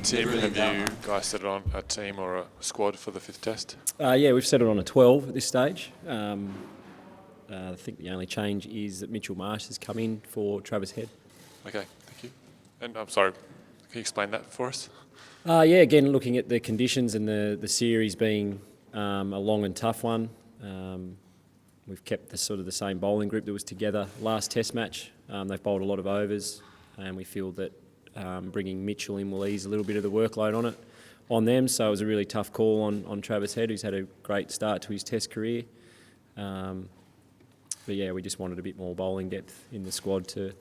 Tim, have you guys settled on a team or a squad for the fifth test? Yeah, we've settled on a 12 at this stage. I think the only change is that Mitchell Marsh has come in for Travis Head. Okay, thank you. And I'm sorry, can you explain that for us? Yeah, again, looking at the conditions and the series being a long and tough one, we've kept the same bowling group that was together last test match. They've bowled a lot of overs, and we feel that bringing Mitchell in will ease a little bit of the workload on them. So it was a really tough call on Travis Head, who's had a great start to his test career. But yeah, we just wanted a bit more bowling depth in the squad to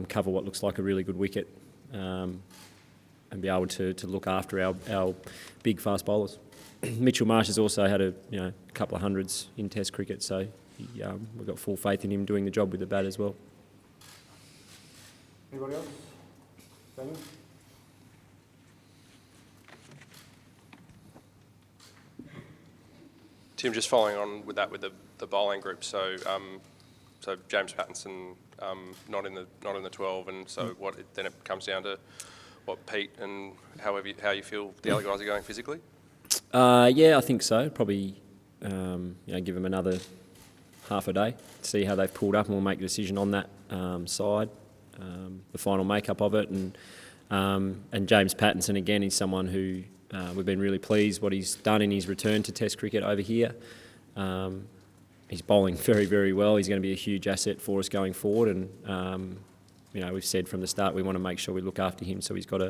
cover what looks like a really good wicket and be able to look after our big fast bowlers. Mitchell Marsh has also had a couple of hundreds in Test cricket, so we've got full faith in him doing the job with the bat as well. Anybody else? Daniel? Tim, just following on with that with the bowling group, so James Pattinson not in the 12, and so then it comes down to what Pete and how you feel the other guys are going physically. Yeah, I think so. Probably give them another half a day to see how they've pulled up, and we'll make a decision on that side, the final makeup of it, and James Pattinson again is someone who we've been really pleased what he's done in his return to Test cricket over here. He's bowling very, very well. He's going to be a huge asset for us going forward, and we've said from the start we want to make sure we look after him, so he's got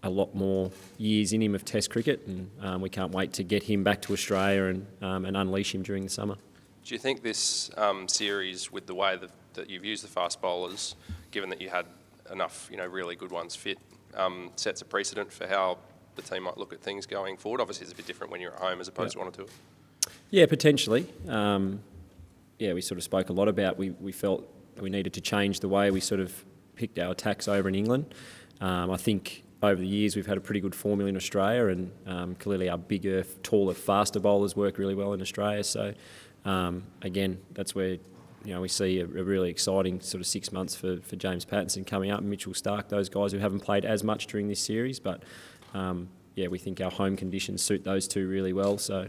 a lot more years in him of Test cricket, and we can't wait to get him back to Australia and unleash him during the summer. Do you think this series, with the way that you've used the fast bowlers, given that you had enough really good ones fit, sets a precedent for how the team might look at things going forward? Obviously it's a bit different when you're at home as opposed to on a tour. Yeah, potentially. We sort of spoke a lot about we felt we needed to change the way we sort of picked our attacks over in England. I think over the years we've had a pretty good formula in Australia, and clearly our bigger, taller, faster bowlers work really well in Australia. So again, that's where we see a really exciting sort of 6 months for James Pattinson coming up, and Mitchell Starc, those guys who haven't played as much during this series. But we think our home conditions suit those two really well. So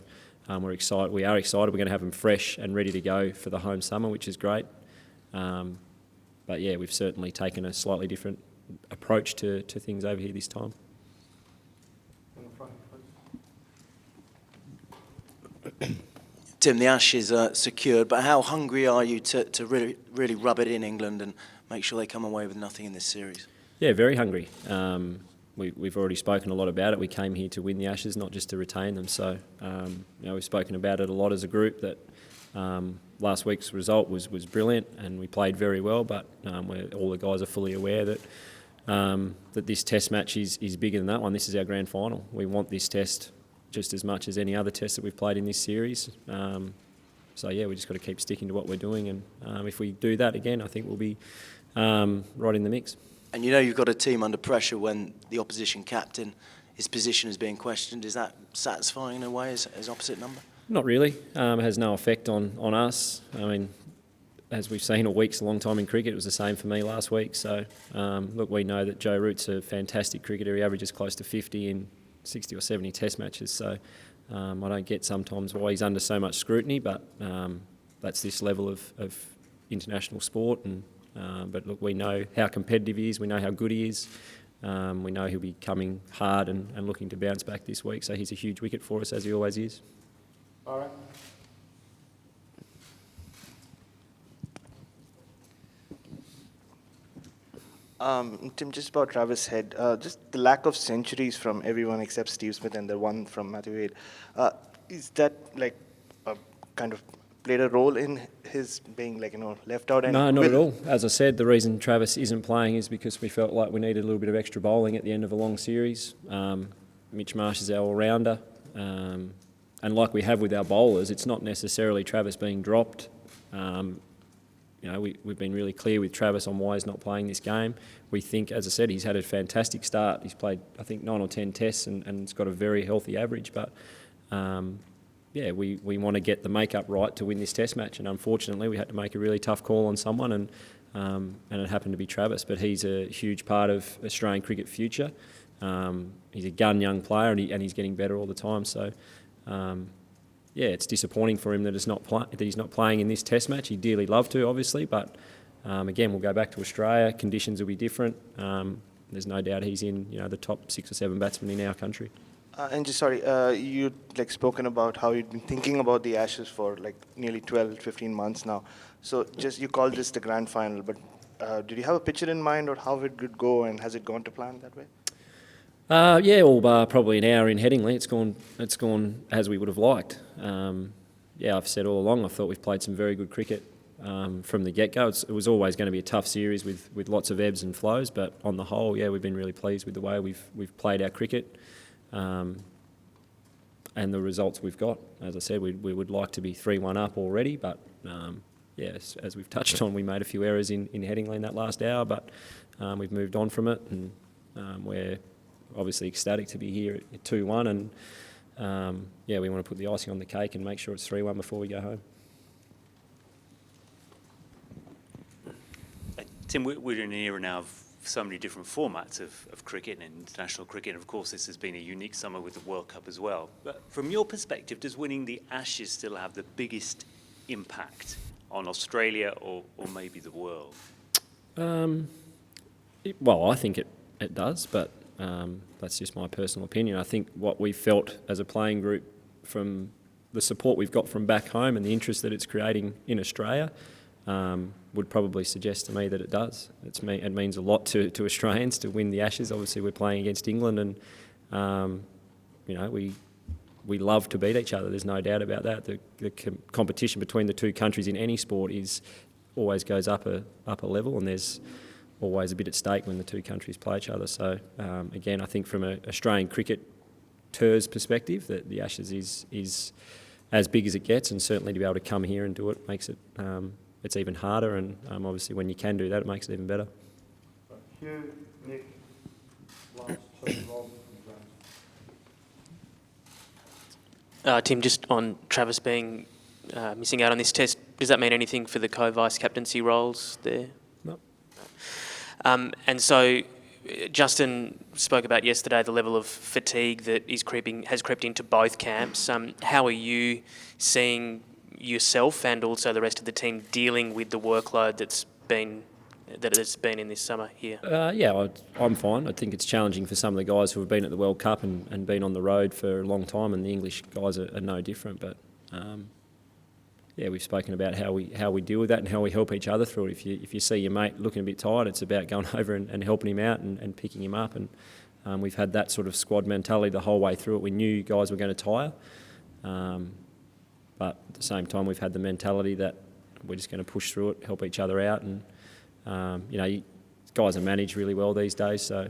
we're excited. We are excited. We're going to have them fresh and ready to go for the home summer, which is great. But yeah, we've certainly taken a slightly different approach to things over here this time. Tim, the Ashes are secured, but how hungry are you to really rub it in England and make sure they come away with nothing in this series? Yeah, very hungry. We've already spoken a lot about it. We came here to win the Ashes, not just to retain them. So we've spoken about it a lot as a group, that last week's result was brilliant and we played very well, but all the guys are fully aware that that this test match is bigger than that one. This is our grand final. We want this test just as much as any other test that we've played in this series. We just got to keep sticking to what we're doing, and if we do that again, I think we'll be right in the mix. And you've got a team under pressure when the opposition captain, his position is being questioned. Is that satisfying in a way as opposite number? Not really. It has no effect on us. I mean, as we've seen, a week's a long time in cricket. It was the same for me last week. So, we know that Joe Root's a fantastic cricketer. He averages close to 50 in 60 or 70 test matches. So, I don't get sometimes why he's under so much scrutiny, but that's this level of international sport. But look, we know how competitive he is. We know how good he is. We know he'll be coming hard and looking to bounce back this week. So he's a huge wicket for us, as he always is. All right. Tim, just about Travis Head, just the lack of centuries from everyone except Steve Smith and the one from Matthew Wade. Is that kind of played a role in his being left out? No, not at all. As I said, the reason Travis isn't playing is because we felt like we needed a little bit of extra bowling at the end of a long series. Mitch Marsh is our all-rounder. And like we have with our bowlers, it's not necessarily Travis being dropped. We've been really clear with Travis on why he's not playing this game. We think, as I said, he's had a fantastic start. He's played, I think, 9 or 10 tests and it's got a very healthy average. But, we want to get the makeup right to win this test match. And unfortunately, we had to make a really tough call on someone. And and it happened to be Travis. But he's a huge part of Australian cricket future. He's a gun young player, and he's getting better all the time. So, yeah, it's disappointing for him that he's not playing in this Test match. He'd dearly love to, obviously, but again, we'll go back to Australia. Conditions will be different. There's no doubt he's in the top 6 or 7 batsmen in our country. And just sorry, you'd spoken about how you'd been thinking about the Ashes for nearly 12, 15 months now. So just you called this the grand final, but did you have a picture in mind or how it would go, and has it gone to plan that way? Yeah, all bar probably an hour in Headingley. It's gone as we would have liked. Yeah, I've said all along, I thought we've played some very good cricket from the get-go. It was always going to be a tough series with lots of ebbs and flows, but on the whole, yeah, we've been really pleased with the way we've played our cricket. And the results we've got. As I said, we would like to be 3-1 up already, but yes, as we've touched on, we made a few errors in Headingley in that last hour, but we've moved on from it, and we're obviously ecstatic to be here at 2-1, and yeah, we want to put the icing on the cake and make sure it's 3-1 before we go home. Tim, we're in an era now of so many different formats of cricket and international cricket. And of course, this has been a unique summer with the World Cup as well. But from your perspective, does winning the Ashes still have the biggest impact on Australia or maybe the world? Well, I think it does, but that's just my personal opinion. I think what we felt as a playing group from the support we've got from back home and the interest that it's creating in Australia would probably suggest to me that it does. It means a lot to Australians to win the Ashes. Obviously, we're playing against England, and we love to beat each other. There's no doubt about that. The competition between the two countries in any sport always goes up a level, and there's always a bit at stake when the two countries play each other. So again, I think from an Australian cricketer's perspective, that the Ashes is as big as it gets, and certainly to be able to come here and do it makes it it's even harder, and obviously when you can do that, it makes it even better. Hugh, Nick, last two, Rob. Tim, just on Travis being missing out on this test, does that mean anything for the co-vice captaincy roles there? No. And so Justin spoke about yesterday the level of fatigue that has crept into both camps. How are you seeing yourself and also the rest of the team dealing with the workload that's been in this summer here? Yeah, I'm fine. I think it's challenging for some of the guys who have been at the World Cup and been on the road for a long time, and the English guys are no different. But yeah, we've spoken about how we deal with that and how we help each other through it. If you see your mate looking a bit tired, it's about going over and helping him out and picking him up. And we've had that sort of squad mentality the whole way through it. We knew guys were going to tire. But at the same time, we've had the mentality that we're just going to push through it, help each other out, and guys are managed really well these days, so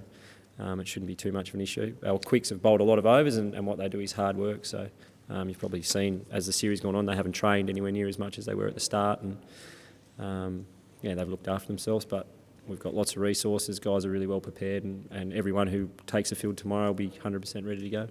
it shouldn't be too much of an issue. Our quicks have bowled a lot of overs, and what they do is hard work. So you've probably seen as the series gone on, they haven't trained anywhere near as much as they were at the start, and yeah, they've looked after themselves. But we've got lots of resources. Guys are really well prepared, and everyone who takes the field tomorrow will be 100% ready to go.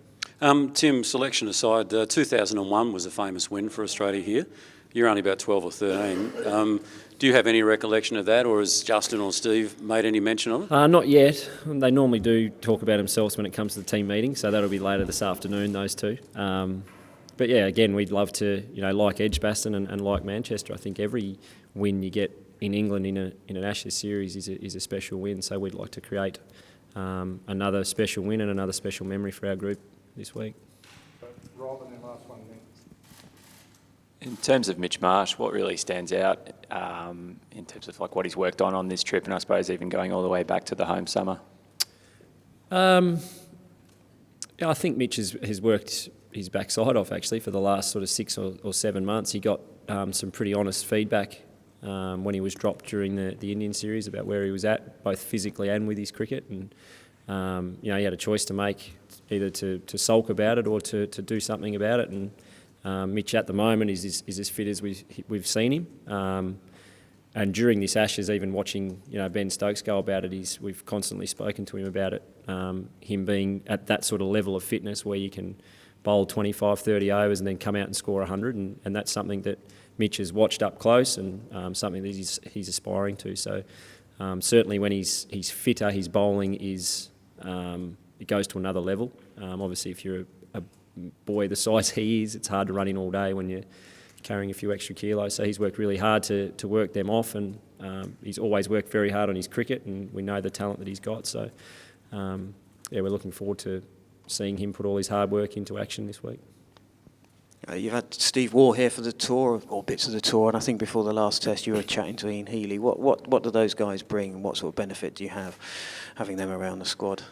Tim, selection aside, 2001 was a famous win for Australia here. You're only about 12 or 13. Do you have any recollection of that, or has Justin or Steve made any mention of it? Not yet. They normally do talk about themselves when it comes to the team meeting, so that'll be later this afternoon, those two. But yeah, again, we'd love to, like Edgbaston and like Manchester. I think every win you get in England in an Ashes series is a special win, so we'd like to create another special win and another special memory for our group this week. Rob, and then last one, Nick. In terms of Mitch Marsh, what really stands out in terms of what he's worked on this trip, and I suppose even going all the way back to the home summer? Yeah, I think Mitch has worked his backside off actually for the last sort of 6 or 7 months. He got some pretty honest feedback when he was dropped during the Indian series about where he was at, both physically and with his cricket, and he had a choice to make, either to sulk about it or to do something about it. And Mitch at the moment is as fit as we've seen him. And during this Ashes, even watching Ben Stokes go about it, we've constantly spoken to him about it. Him being at that sort of level of fitness where you can bowl 25, 30 overs and then come out and score 100, and that's something that Mitch has watched up close and something that he's aspiring to. So certainly when he's fitter, his bowling it goes to another level. Obviously, if you're a boy the size he is, it's hard to run in all day when you're carrying a few extra kilos. So he's worked really hard to work them off, and he's always worked very hard on his cricket, and we know the talent that he's got. So we're looking forward to seeing him put all his hard work into action this week. You've had Steve Waugh here for the tour, or bits of the tour, and I think before the last test you were chatting to Ian Healy. What do those guys bring, and what sort of benefit do you have having them around the squad?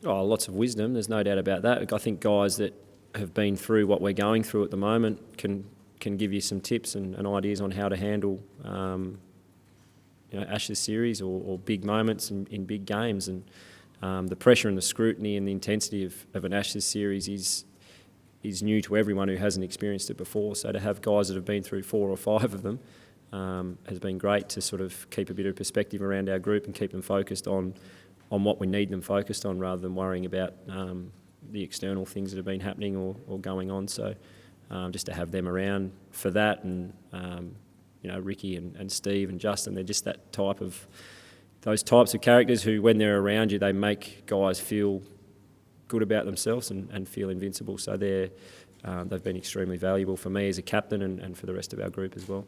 Lots of wisdom, there's no doubt about that. I think guys that have been through what we're going through at the moment can give you some tips and ideas on how to handle Ashes series or big moments in big games. And the pressure and the scrutiny and the intensity of an Ashes series is new to everyone who hasn't experienced it before. So to have guys that have been through 4 or 5 of them has been great to sort of keep a bit of perspective around our group and keep them focused on what we need them focused on, rather than worrying about the external things that have been happening or going on. So just to have them around for that, and Ricky and Steve and Justin, they're just those types of characters who, when they're around you, they make guys feel good about themselves and feel invincible. So they've been extremely valuable for me as a captain and for the rest of our group as well.